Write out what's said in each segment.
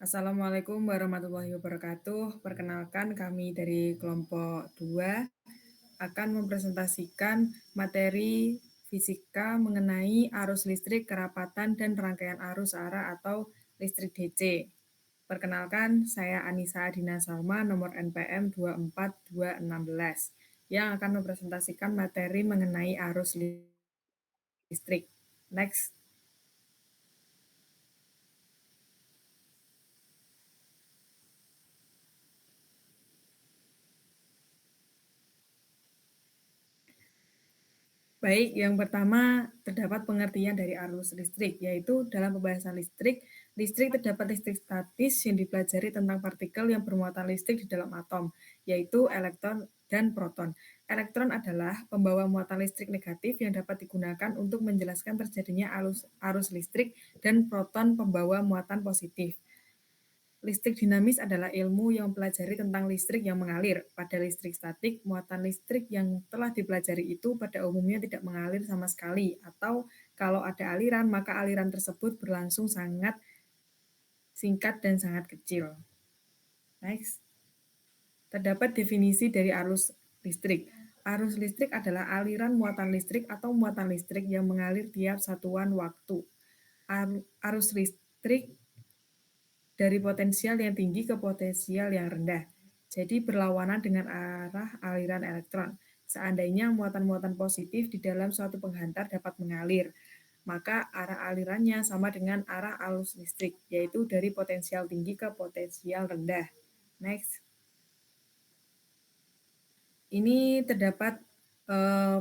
Assalamualaikum warahmatullahi wabarakatuh. Perkenalkan kami dari kelompok 2 akan mempresentasikan materi fisika mengenai arus listrik, kerapatan, dan rangkaian arus arah atau listrik DC. Perkenalkan, saya Anissa Adina Salma, nomor NPM 24216, yang akan mempresentasikan materi mengenai arus listrik. Next. Baik, yang pertama terdapat pengertian dari arus listrik, yaitu dalam pembahasan listrik, listrik terdapat listrik statis yang dipelajari tentang partikel yang bermuatan listrik di dalam atom, yaitu elektron dan proton. Elektron adalah pembawa muatan listrik negatif yang dapat digunakan untuk menjelaskan terjadinya arus listrik, dan proton pembawa muatan positif. Listrik dinamis adalah ilmu yang mempelajari tentang listrik yang mengalir. Pada listrik statik, muatan listrik yang telah dipelajari itu pada umumnya tidak mengalir sama sekali, atau kalau ada aliran, maka aliran tersebut berlangsung sangat singkat dan sangat kecil. Next. Terdapat definisi dari arus listrik. Arus listrik adalah aliran muatan listrik atau muatan listrik yang mengalir tiap satuan waktu. Arus listrik dari potensial yang tinggi ke potensial yang rendah. Jadi berlawanan dengan arah aliran elektron. Seandainya muatan-muatan positif di dalam suatu penghantar dapat mengalir, maka arah alirannya sama dengan arah arus listrik, yaitu dari potensial tinggi ke potensial rendah. Next. Ini terdapat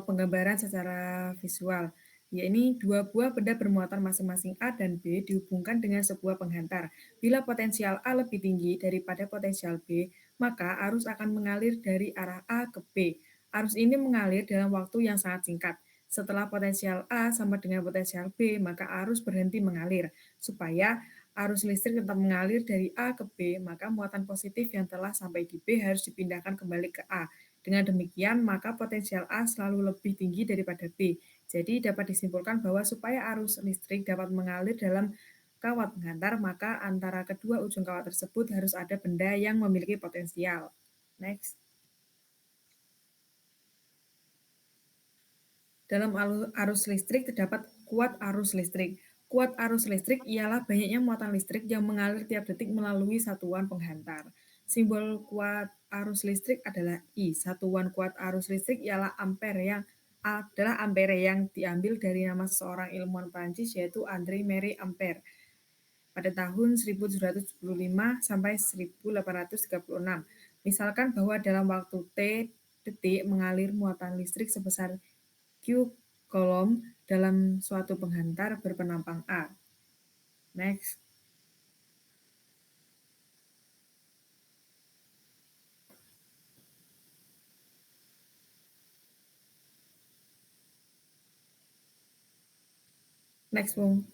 penggambaran secara visual, yakni dua buah benda bermuatan masing-masing A dan B dihubungkan dengan sebuah penghantar. Bila potensial A lebih tinggi daripada potensial B, maka arus akan mengalir dari arah A ke B. Arus ini mengalir dalam waktu yang sangat singkat. Setelah potensial A sama dengan potensial B, maka arus berhenti mengalir. Supaya arus listrik tetap mengalir dari A ke B, maka muatan positif yang telah sampai di B harus dipindahkan kembali ke A. Dengan demikian, maka potensial A selalu lebih tinggi daripada B. Jadi dapat disimpulkan bahwa supaya arus listrik dapat mengalir dalam kawat penghantar, maka antara kedua ujung kawat tersebut harus ada benda yang memiliki potensial. Next. Dalam arus listrik terdapat kuat arus listrik. Kuat arus listrik ialah banyaknya muatan listrik yang mengalir tiap detik melalui satuan penghantar. Simbol kuat arus listrik adalah I. Satuan kuat arus listrik ialah ampere yang diambil dari nama seorang ilmuwan Prancis yaitu André Marie Ampère pada tahun 1775 sampai 1836. Misalkan bahwa dalam waktu T detik mengalir muatan listrik sebesar Q kolom dalam suatu penghantar berpenampang A. Next. Next, Bung.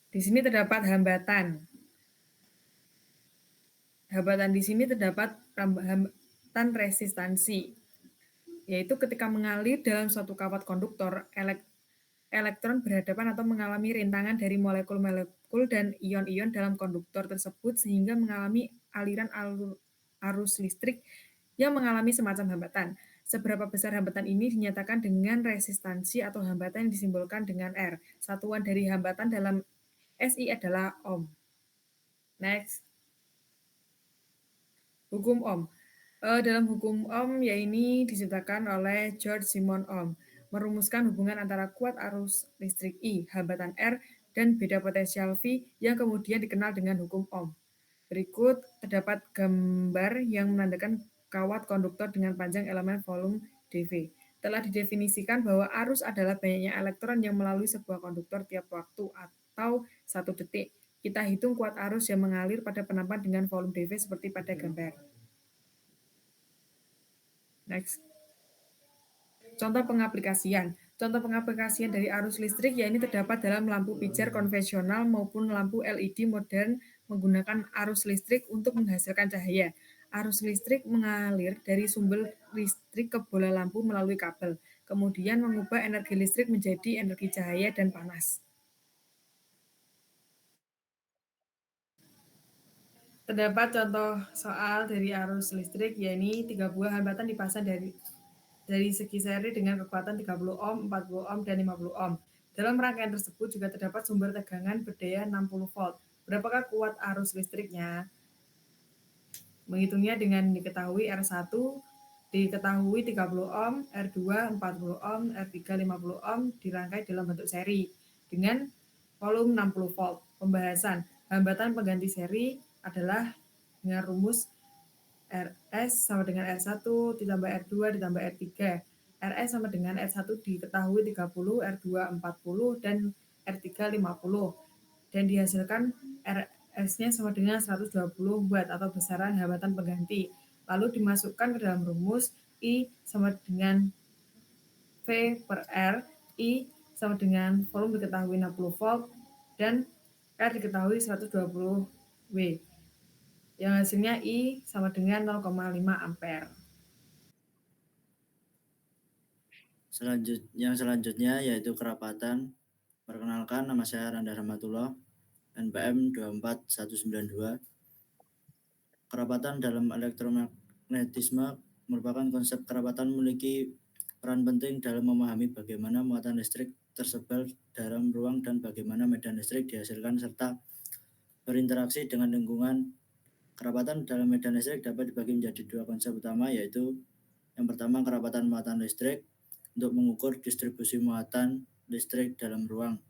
Di sini terdapat hambatan. Hambatan di sini terdapat hambatan resistansi, yaitu ketika mengalir dalam suatu kawat konduktor, elektron berhadapan atau mengalami rintangan dari molekul-molekul dan ion-ion dalam konduktor tersebut sehingga mengalami aliran arus listrik yang mengalami semacam hambatan. Seberapa besar hambatan ini dinyatakan dengan resistansi atau hambatan yang disimbolkan dengan R. Satuan dari hambatan dalam SI adalah ohm. Next. Hukum Ohm. Dalam hukum Ohm, ini diciptakan oleh George Simon Ohm, merumuskan hubungan antara kuat arus listrik I, hambatan R, dan beda potensial V yang kemudian dikenal dengan hukum Ohm. Berikut terdapat gambar yang menandakan kawat konduktor dengan panjang elemen volume dV. Telah didefinisikan bahwa arus adalah banyaknya elektron yang melalui sebuah konduktor tiap waktu atau 1 detik. Kita hitung kuat arus yang mengalir pada penampakan dengan volume dV seperti pada gambar. Next. Contoh pengaplikasian. Contoh pengaplikasian dari arus listrik yakni terdapat dalam lampu pijar konvensional maupun lampu LED modern menggunakan arus listrik untuk menghasilkan cahaya. Arus listrik mengalir dari sumber listrik ke bola lampu melalui kabel, kemudian mengubah energi listrik menjadi energi cahaya dan panas. Terdapat contoh soal dari arus listrik, yakni 3 buah hambatan dipasang dari segi seri dengan kekuatan 30 ohm, 40 ohm, dan 50 ohm. Dalam rangkaian tersebut juga terdapat sumber tegangan berdaya 60 volt. Berapakah kuat arus listriknya? Menghitungnya dengan diketahui R1 diketahui 30 ohm, R2 40 ohm, R3 50 ohm dirangkai dalam bentuk seri dengan volume 60 volt. Pembahasan hambatan pengganti seri adalah dengan rumus RS sama dengan R1 ditambah R2 ditambah R3. RS sama dengan R1 diketahui 30, R2 40, dan R3 50. Dan dihasilkan RS-nya sama dengan 120 watt atau besaran hambatan pengganti. Lalu dimasukkan ke dalam rumus I sama dengan V per R. I sama dengan volume diketahui 60 volt dan R diketahui 120 W. Yang hasilnya I sama dengan 0,5 ampere. Selanjutnya yaitu kerapatan. Perkenalkan, nama saya Randa Rahmatullah, NPM 24192. Kerapatan dalam elektromagnetisme merupakan konsep kerapatan memiliki peran penting dalam memahami bagaimana muatan listrik tersebar dalam ruang dan bagaimana medan listrik dihasilkan serta berinteraksi dengan lingkungan. Kerapatan dalam medan listrik dapat dibagi menjadi dua konsep utama, yaitu yang pertama kerapatan muatan listrik untuk mengukur distribusi muatan listrik dalam ruang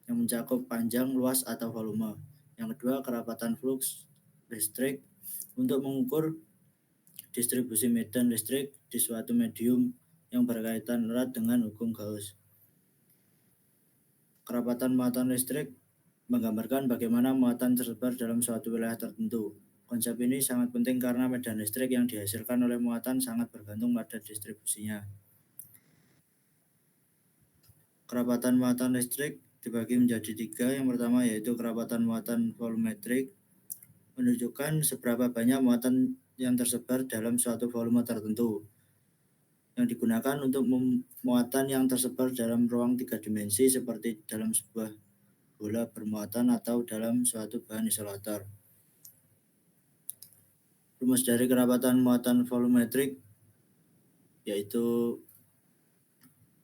yang mencakup panjang, luas, atau volume. Yang kedua, kerapatan flux listrik untuk mengukur distribusi medan listrik di suatu medium yang berkaitan erat dengan hukum Gauss. Kerapatan muatan listrik menggambarkan bagaimana muatan tersebar dalam suatu wilayah tertentu. Konsep ini sangat penting karena medan listrik yang dihasilkan oleh muatan sangat bergantung pada distribusinya. Kerapatan muatan listrik dibagi menjadi tiga. Yang pertama yaitu kerapatan muatan volumetrik, menunjukkan seberapa banyak muatan yang tersebar dalam suatu volume tertentu, yang digunakan untuk muatan yang tersebar dalam ruang tiga dimensi seperti dalam sebuah bola bermuatan atau dalam suatu bahan isolator. Rumus dari kerapatan muatan volumetrik yaitu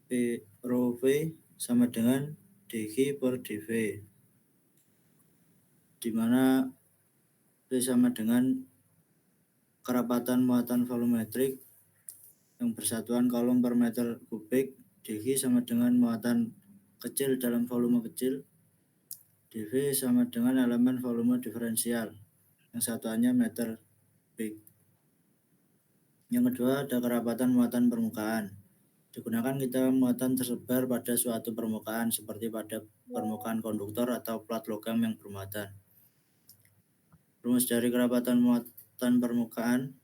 P rho V sama dengan dG per dV, di mana V sama dengan kerapatan muatan volumetrik yang bersatuan kolom per meter kubik, dG sama dengan muatan kecil dalam volume kecil, dV sama dengan elemen volume diferensial yang satuannya meter kubik. Yang kedua ada kerapatan muatan permukaan. Digunakan ketika muatan tersebar pada suatu permukaan seperti pada permukaan konduktor atau plat logam yang bermuatan. Rumus dari kerapatan muatan permukaan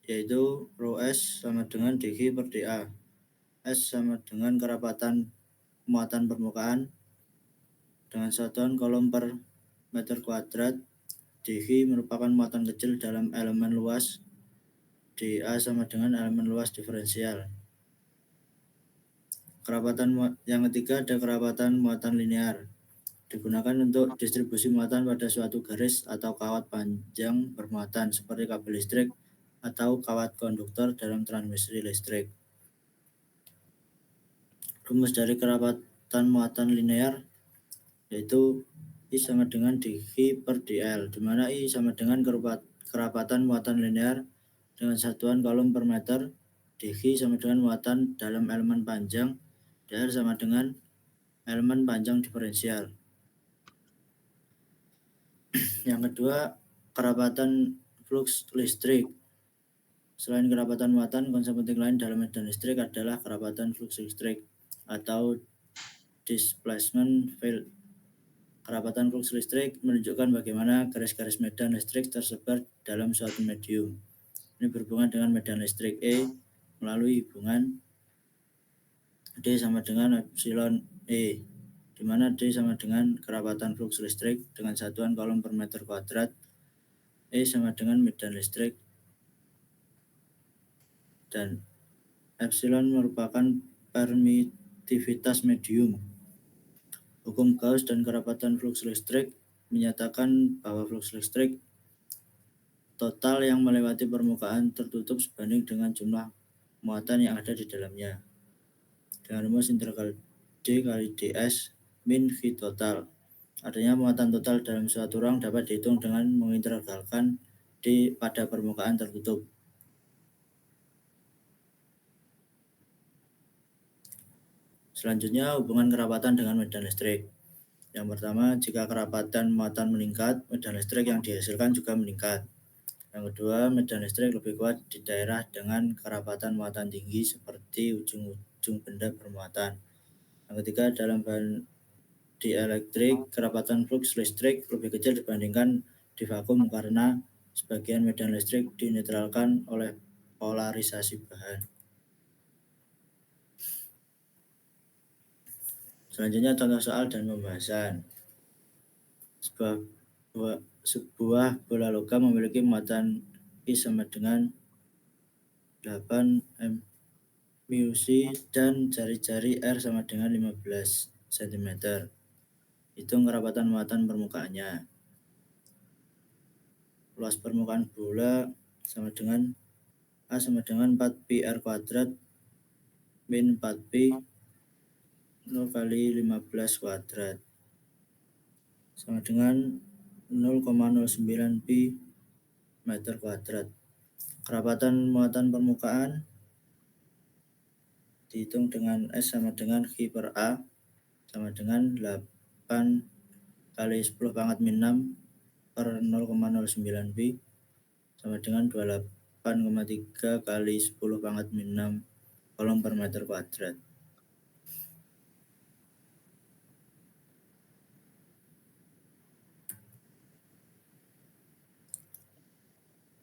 yaitu rho S sama dengan dG per dA. S sama dengan kerapatan muatan permukaan dengan satuan kolom per meter kuadrat. dV merupakan muatan kecil dalam elemen luas. dA sama dengan elemen luas diferensial. Kerapatan yang ketiga ada kerapatan muatan linear. Digunakan untuk distribusi muatan pada suatu garis atau kawat panjang bermuatan seperti kabel listrik atau kawat konduktor dalam transmisi listrik. Rumus dari kerapatan muatan linear yaitu I sama dengan dV per dL, di mana I sama dengan kerapatan muatan linear dengan satuan kolom per meter, dV sama dengan muatan dalam elemen panjang, dL sama dengan elemen panjang diferensial. Yang kedua, kerapatan flux listrik. Selain kerapatan muatan, konsep penting lain dalam medan listrik adalah kerapatan flux listrik atau displacement field. Kerapatan flux listrik menunjukkan bagaimana garis-garis medan listrik tersebar dalam suatu medium. Ini berhubungan dengan medan listrik E melalui hubungan D sama dengan epsilon E, di mana D sama dengan kerapatan flux listrik dengan satuan kolom per meter kuadrat, E sama dengan medan listrik, dan epsilon merupakan permitivitas medium. Hukum Gauss dan kerapatan flux listrik menyatakan bahwa flux listrik total yang melewati permukaan tertutup sebanding dengan jumlah muatan yang ada di dalamnya. Dengan rumus integral D kali ds min V total. Artinya muatan total dalam suatu ruang dapat dihitung dengan mengintegralkan D pada permukaan tertutup. Selanjutnya, hubungan kerapatan dengan medan listrik. Yang pertama, jika kerapatan muatan meningkat, medan listrik yang dihasilkan juga meningkat. Yang kedua, medan listrik lebih kuat di daerah dengan kerapatan muatan tinggi seperti ujung-ujung benda bermuatan. Yang ketiga, dalam bahan dielektrik, kerapatan flux listrik lebih kecil dibandingkan di vakum karena sebagian medan listrik dinetralkan oleh polarisasi bahan. Selanjutnya contoh soal dan pembahasan. Sebuah bola logam memiliki muatan I sama dengan 8 μc dan jari-jari R sama dengan 15 cm. Hitung kerapatan muatan permukaannya. Luas permukaan bola sama dengan A sama dengan 4 pi R kuadrat min 4 pi 0 kali 15 kuadrat sama dengan 0,09 pi meter kuadrat. Kerapatan muatan permukaan dihitung dengan S sama dengan Q per A sama dengan 8 kali 10 pangkat min 6 per 0,09 pi sama dengan 28,3 kali 10 pangkat min 6 kolom per meter kuadrat.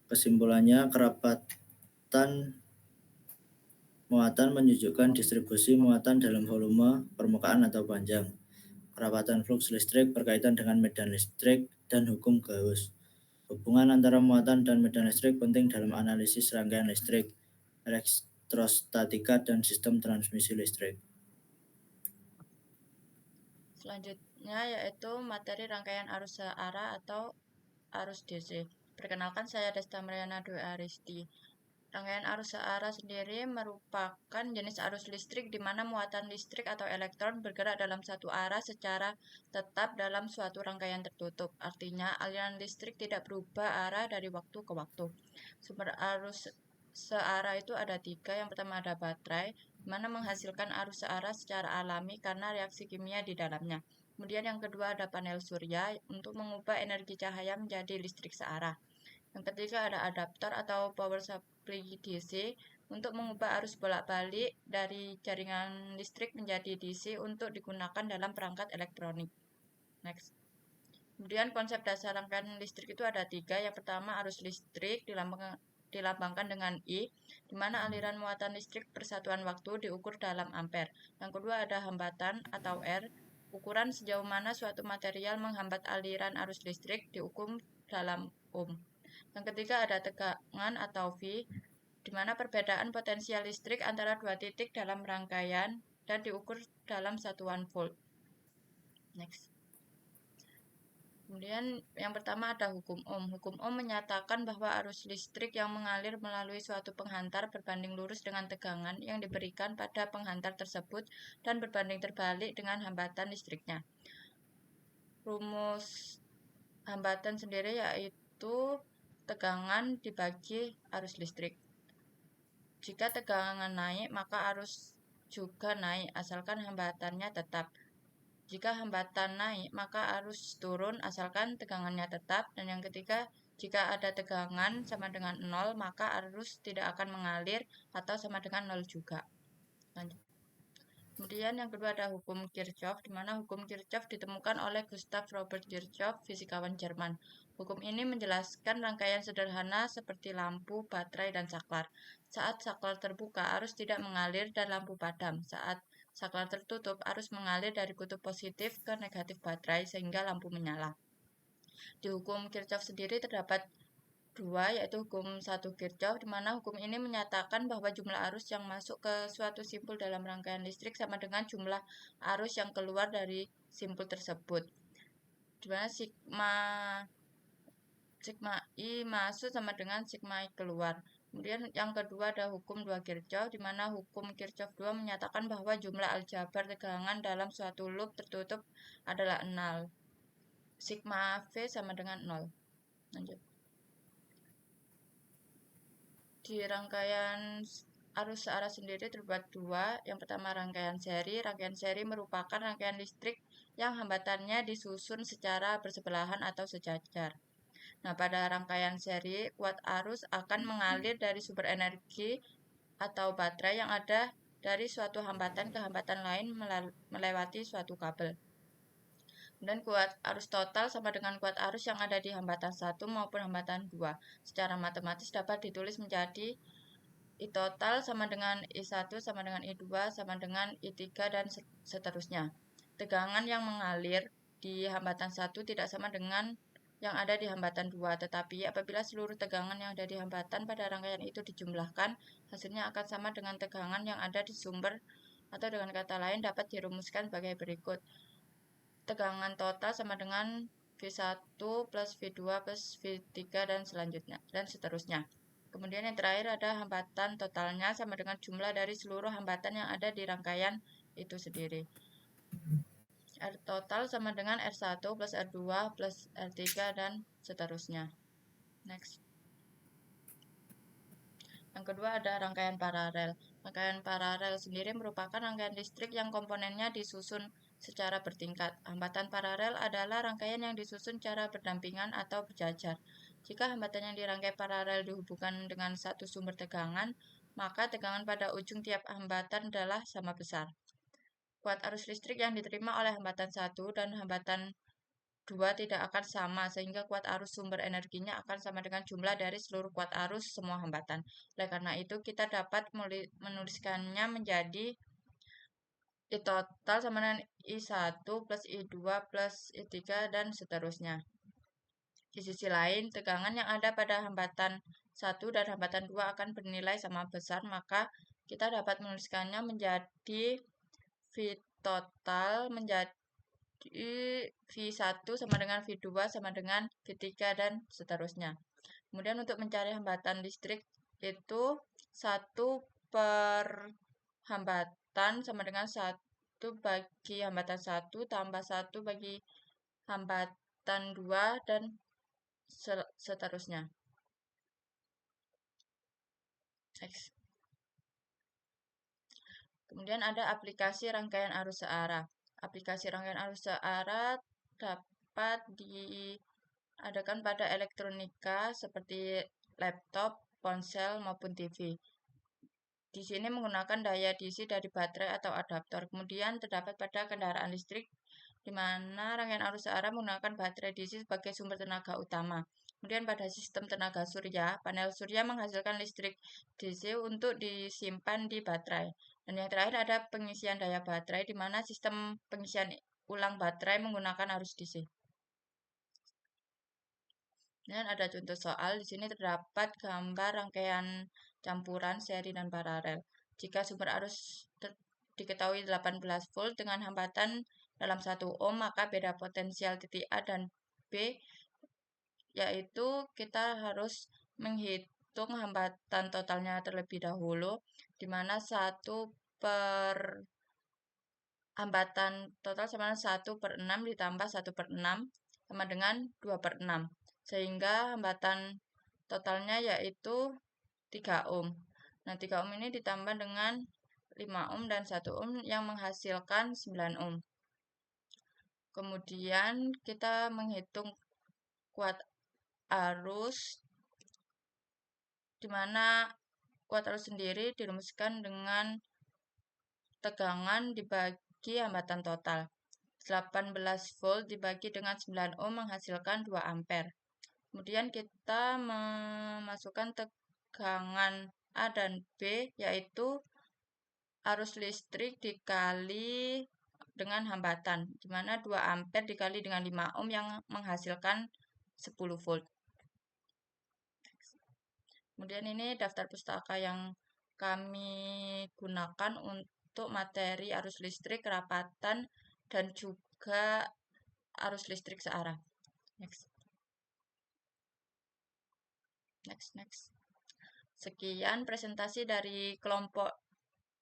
Kesimpulannya, kerapatan muatan menunjukkan distribusi muatan dalam volume, permukaan atau panjang. Kerapatan flux listrik berkaitan dengan medan listrik dan hukum Gauss. Hubungan antara muatan dan medan listrik penting dalam analisis rangkaian listrik, elektrostatika, dan sistem transmisi listrik. Selanjutnya yaitu materi rangkaian arus searah atau arus DC. Perkenalkan, saya Desta Mariana Dwi Aristi. Rangkaian arus searah sendiri merupakan jenis arus listrik di mana muatan listrik atau elektron bergerak dalam satu arah secara tetap dalam suatu rangkaian tertutup. Artinya, aliran listrik tidak berubah arah dari waktu ke waktu. Sumber arus searah itu ada 3. Yang pertama ada baterai, di mana menghasilkan arus searah secara alami karena reaksi kimia di dalamnya. Kemudian yang kedua ada panel surya untuk mengubah energi cahaya menjadi listrik searah. Yang ketiga ada adaptor atau power supply DC untuk mengubah arus bolak-balik dari jaringan listrik menjadi DC untuk digunakan dalam perangkat elektronik. Next. Kemudian konsep dasar rangkaian listrik itu ada 3. Yang pertama arus listrik dilambangkan dengan I, di mana aliran muatan listrik persatuan waktu diukur dalam ampere. Yang kedua ada hambatan atau R, ukuran sejauh mana suatu material menghambat aliran arus listrik diukur dalam ohm. Yang ketiga ada tegangan atau V, di mana perbedaan potensial listrik antara dua titik dalam rangkaian dan diukur dalam satuan volt. Next. Kemudian yang pertama ada hukum Ohm. Hukum Ohm menyatakan bahwa arus listrik yang mengalir melalui suatu penghantar berbanding lurus dengan tegangan yang diberikan pada penghantar tersebut dan berbanding terbalik dengan hambatan listriknya. Rumus hambatan sendiri yaitu tegangan dibagi arus listrik. Jika tegangan naik, maka arus juga naik, asalkan hambatannya tetap. Jika hambatan naik, maka arus turun, asalkan tegangannya tetap. Dan yang ketiga, jika ada tegangan sama dengan 0, maka arus tidak akan mengalir atau sama dengan 0 juga. Lanjut. Kemudian yang kedua ada hukum Kirchhoff, di mana hukum Kirchhoff ditemukan oleh Gustav Robert Kirchhoff, fisikawan Jerman. Hukum ini menjelaskan rangkaian sederhana seperti lampu, baterai, dan saklar. Saat saklar terbuka, arus tidak mengalir dan lampu padam. Saat saklar tertutup, arus mengalir dari kutub positif ke negatif baterai sehingga lampu menyala. Di hukum Kirchhoff sendiri terdapat 2, yaitu hukum 1 Kirchhoff, di mana hukum ini menyatakan bahwa jumlah arus yang masuk ke suatu simpul dalam rangkaian listrik sama dengan jumlah arus yang keluar dari simpul tersebut. di mana sigma I masuk sama dengan sigma I keluar. Kemudian yang kedua ada hukum 2 Kirchhoff, di mana hukum Kirchhoff 2 menyatakan bahwa jumlah aljabar tegangan dalam suatu loop tertutup adalah 0. Sigma V sama dengan 0. Lanjut. Di rangkaian arus searah sendiri terdapat dua. Yang pertama rangkaian seri. Rangkaian seri merupakan rangkaian listrik yang hambatannya disusun secara bersebelahan atau sejajar. Nah, pada rangkaian seri, kuat arus akan mengalir dari sumber energi atau baterai yang ada dari suatu hambatan ke hambatan lain melewati suatu kabel. Dan kuat arus total sama dengan kuat arus yang ada di hambatan 1 maupun hambatan 2. Secara matematis dapat ditulis menjadi I total sama dengan I1 sama dengan I2 sama dengan I3 dan seterusnya. Tegangan yang mengalir di hambatan 1 tidak sama dengan yang ada di hambatan 2, tetapi apabila seluruh tegangan yang ada di hambatan pada rangkaian itu dijumlahkan, hasilnya akan sama dengan tegangan yang ada di sumber, atau dengan kata lain dapat dirumuskan sebagai berikut. Tegangan total sama dengan V1 plus V2 plus V3 dan selanjutnya, dan seterusnya. Kemudian yang terakhir ada hambatan totalnya sama dengan jumlah dari seluruh hambatan yang ada di rangkaian itu sendiri. R total sama dengan R1 plus R2 plus R3 dan seterusnya. Next. Yang kedua ada rangkaian paralel. Rangkaian paralel sendiri merupakan rangkaian listrik yang komponennya disusun secara bertingkat. Hambatan paralel adalah rangkaian yang disusun secara berdampingan atau berjajar. Jika hambatan yang dirangkai paralel dihubungkan dengan satu sumber tegangan, maka tegangan pada ujung tiap hambatan adalah sama besar. Kuat arus listrik yang diterima oleh hambatan 1 dan hambatan 2 tidak akan sama, sehingga kuat arus sumber energinya akan sama dengan jumlah dari seluruh kuat arus semua hambatan. Oleh karena itu, kita dapat menuliskannya menjadi I total sama dengan I1 plus I2 plus I3 dan seterusnya. Di sisi lain, tegangan yang ada pada hambatan 1 dan hambatan 2 akan bernilai sama besar, maka kita dapat menuliskannya menjadi V total menjadi V1 sama dengan V2 sama dengan V3 dan seterusnya. Kemudian untuk mencari hambatan listrik itu 1 per hambatan sama dengan 1 bagi hambatan 1 tambah 1 bagi hambatan 2 dan seterusnya. Next. Kemudian ada aplikasi rangkaian arus searah. Aplikasi rangkaian arus searah dapat diadakan pada elektronika seperti laptop, ponsel, maupun TV. Di sini menggunakan daya DC dari baterai atau adaptor. Kemudian terdapat pada kendaraan listrik, di mana rangkaian arus searah menggunakan baterai DC sebagai sumber tenaga utama. Kemudian pada sistem tenaga surya, panel surya menghasilkan listrik DC untuk disimpan di baterai. Dan yang terakhir ada pengisian daya baterai, di mana sistem pengisian ulang baterai menggunakan arus DC. Dan ada contoh soal, di sini terdapat gambar rangkaian campuran seri dan paralel. Jika sumber arus diketahui 18 volt dengan hambatan dalam 1 ohm, maka beda potensial titik A dan B, yaitu kita harus menghitung hambatan totalnya terlebih dahulu, di mana 1 per hambatan total sama dengan 1 per 6 ditambah 1 per 6 sama dengan 2 per 6. Sehingga hambatan totalnya yaitu 3 ohm. Nah, 3 ohm ini ditambah dengan 5 ohm dan 1 ohm yang menghasilkan 9 ohm. Kemudian kita menghitung kuat arus, di mana kuat arus sendiri dirumuskan dengan tegangan dibagi hambatan total. 18 volt dibagi dengan 9 ohm menghasilkan 2 ampere. Kemudian kita memasukkan tegangan A dan B, yaitu arus listrik dikali dengan hambatan, di mana 2 ampere dikali dengan 5 ohm yang menghasilkan 10 volt. Kemudian ini daftar pustaka yang kami gunakan untuk materi arus listrik, kerapatan, dan juga arus listrik searah. Next. Sekian presentasi dari kelompok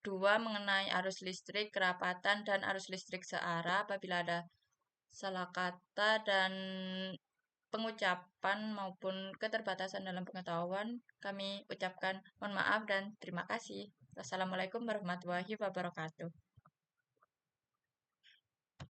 2 mengenai arus listrik, kerapatan, dan arus listrik searah. Apabila ada salah kata dan pengucapan maupun keterbatasan dalam pengetahuan, kami ucapkan mohon maaf dan terima kasih. Wassalamualaikum warahmatullahi wabarakatuh.